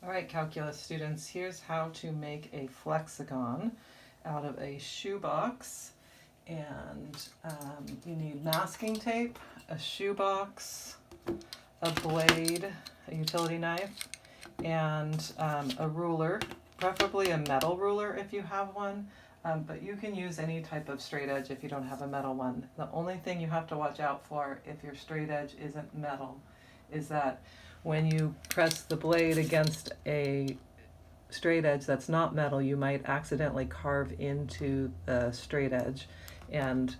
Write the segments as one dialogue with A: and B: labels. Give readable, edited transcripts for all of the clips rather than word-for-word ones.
A: All right, calculus students, here's how to make a Flexagon out of a shoebox. And you need masking tape, a shoebox, a blade, a utility knife, and a ruler, preferably a metal ruler if you have one. But you can use any type of straight edge if you don't have a metal one. The only thing you have to watch out for if your straight edge isn't metal is that when you press the blade against a straight edge that's not metal, you might accidentally carve into the straight edge, and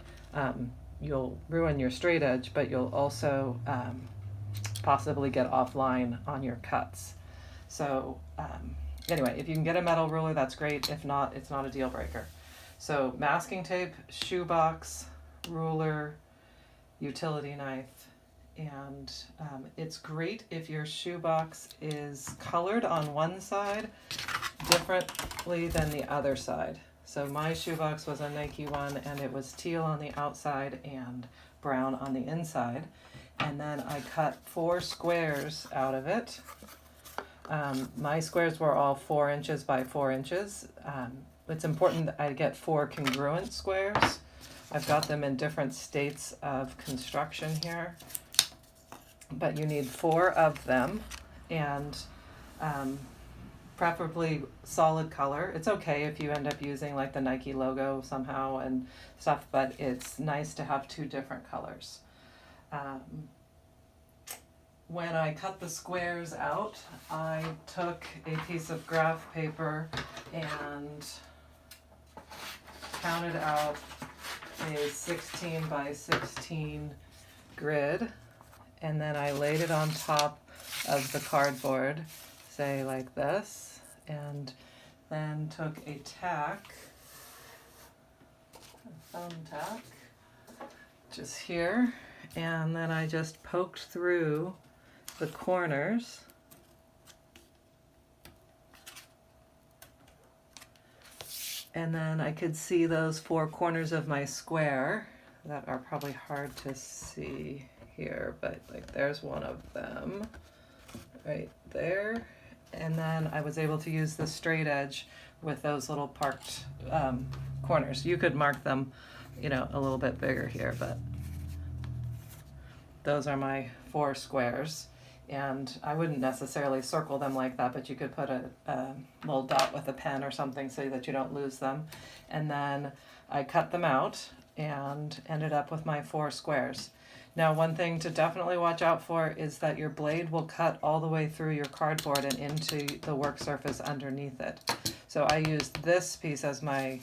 A: you'll ruin your straight edge, but you'll also possibly get offline on your cuts. So anyway, if you can get a metal ruler, that's great. If not, it's not a deal breaker. So masking tape, shoebox, ruler, utility knife, and it's great if your shoebox is colored on one side differently than the other side. So my shoebox was a Nike one, and it was teal on the outside and brown on the inside. And then I cut 4 squares out of it. My squares were all 4 inches by 4 inches. It's important that I get 4 congruent squares. I've got them in different states of construction here, but you need 4 of them, and preferably solid color. It's okay if you end up using like the Nike logo somehow and stuff, but it's nice to have 2 different colors. When I cut the squares out, I took a piece of graph paper and counted out a 16 by 16 grid, and then I laid it on top of the cardboard, say like this, and then took a tack, a thumbtack, just here, and then I just poked through the corners, and then I could see those 4 corners of my square that are probably hard to see here, but like there's one of them right there. And then I was able to use the straight edge with those little parked corners. You could mark them, you know, a little bit bigger here, but those are my 4 squares. And I wouldn't necessarily circle them like that, but you could put a little dot with a pen or something so that you don't lose them. And then I cut them out and ended up with my 4 squares. Now, one thing to definitely watch out for is that your blade will cut all the way through your cardboard and into the work surface underneath it. So I used this piece as my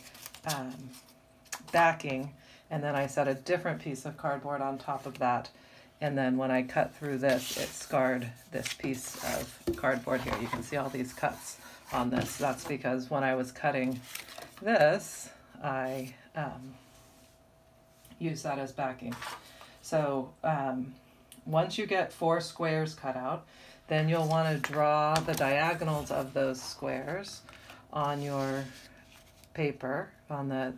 A: backing, and then I set a different piece of cardboard on top of that. And then when I cut through this, it scarred this piece of cardboard here. You can see all these cuts on this. That's because when I was cutting this, I used that as backing. So once you get 4 squares cut out, then you'll want to draw the diagonals of those squares on your paper, on the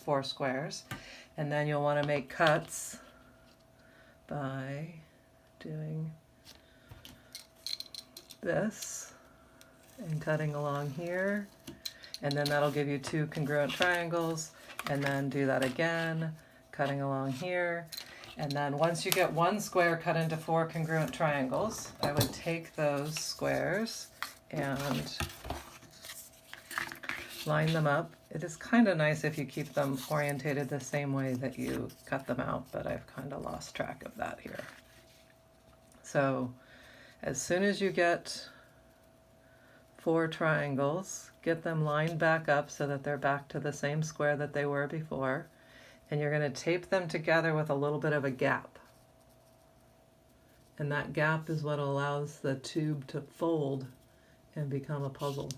A: 4 squares. And then you'll want to make cuts by doing this and cutting along here, and then that'll give you 2 congruent triangles, and then do that again, cutting along here. And then once you get 1 square cut into 4 congruent triangles, I would take those squares and line them up. It is kind of nice if you keep them orientated the same way that you cut them out, but I've kind of lost track of that here. So as soon as you get 4 triangles, get them lined back up so that they're back to the same square that they were before, and you're going to tape them together with a little bit of a gap. And that gap is what allows the tube to fold and become a puzzle.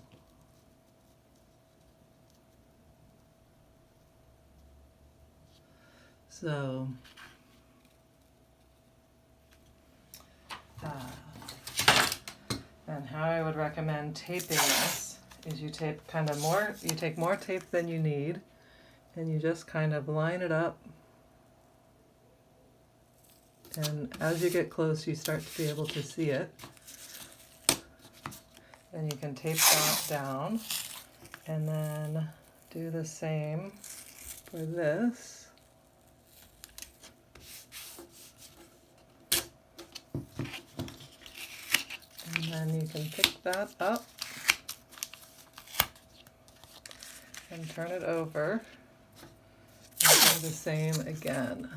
A: So and how I would recommend taping this is you tape kind of more, you take more tape than you need, and you just kind of line it up, and as you get close you start to be able to see it. Then you can tape that down and then do the same for this. And then you can pick that up and turn it over and do the same again.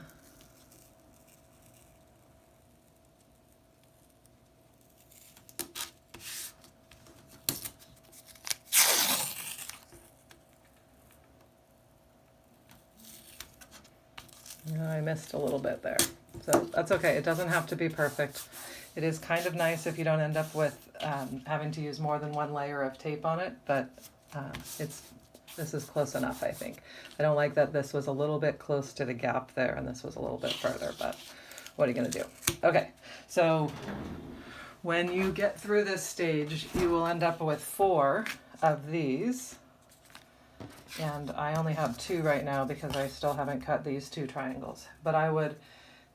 A: I missed a little bit there, so that's okay. It doesn't have to be perfect. It is kind of nice if you don't end up with having to use more than one layer of tape on it, but this is close enough, I think. I don't like that this was a little bit close to the gap there and this was a little bit further, but what are you going to do? Okay, so when you get through this stage, you will end up with 4 of these. And I only have 2 right now because I still haven't cut these 2 triangles. But I would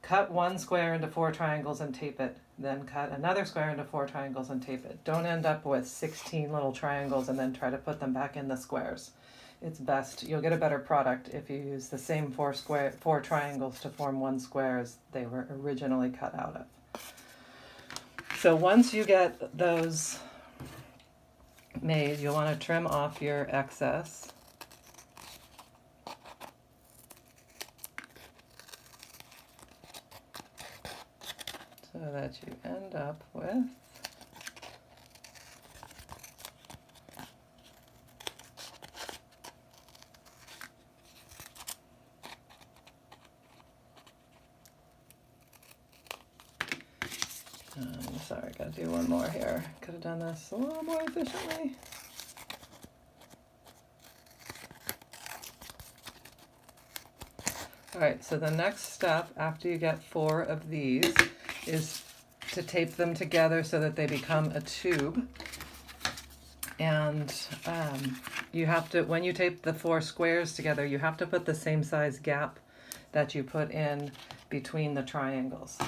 A: cut one square into 4 triangles and tape it, then cut another square into 4 triangles and tape it. Don't end up with 16 little triangles and then try to put them back in the squares. It's best, you'll get a better product if you use the same 4 triangles to form one square as they were originally cut out of. So once you get those made, you'll want to trim off your excess. So that you end up with sorry, gotta do one more here. Could have done this a little more efficiently. Alright, so the next step after you get 4 of these is to tape them together so that they become a tube. And you have to, when you tape the 4 squares together, you have to put the same size gap that you put in between the triangles.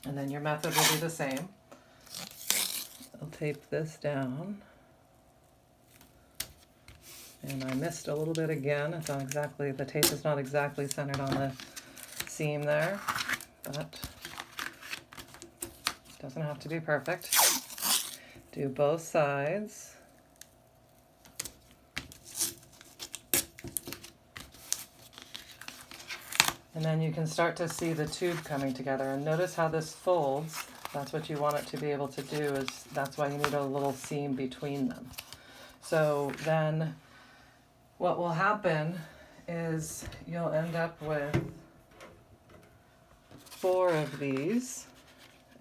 A: And then your method will be the same. I'll tape this down. And I missed a little bit again. It's not exactly, the tape is not exactly centered on the seam there, but it doesn't have to be perfect. Do both sides. And then you can start to see the tube coming together. And notice how this folds. That's what you want it to be able to do, is that's why you need a little seam between them. So then what will happen is you'll end up with 4 of these,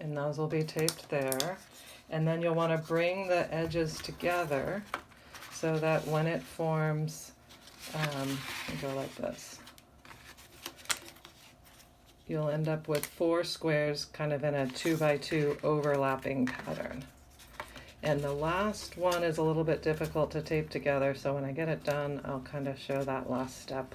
A: and those will be taped there. And then you'll want to bring the edges together so that when it forms, go like this, you'll end up with 4 squares kind of in a 2x2 overlapping pattern. And the last one is a little bit difficult to tape together, so when I get it done, I'll kind of show that last step.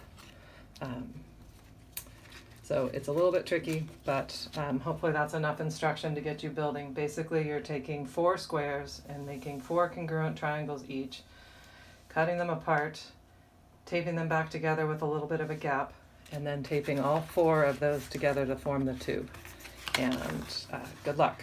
A: So it's a little bit tricky, but hopefully that's enough instruction to get you building. Basically, you're taking 4 squares and making 4 congruent triangles each, cutting them apart, taping them back together with a little bit of a gap, and then taping all 4 of those together to form the tube. And good luck.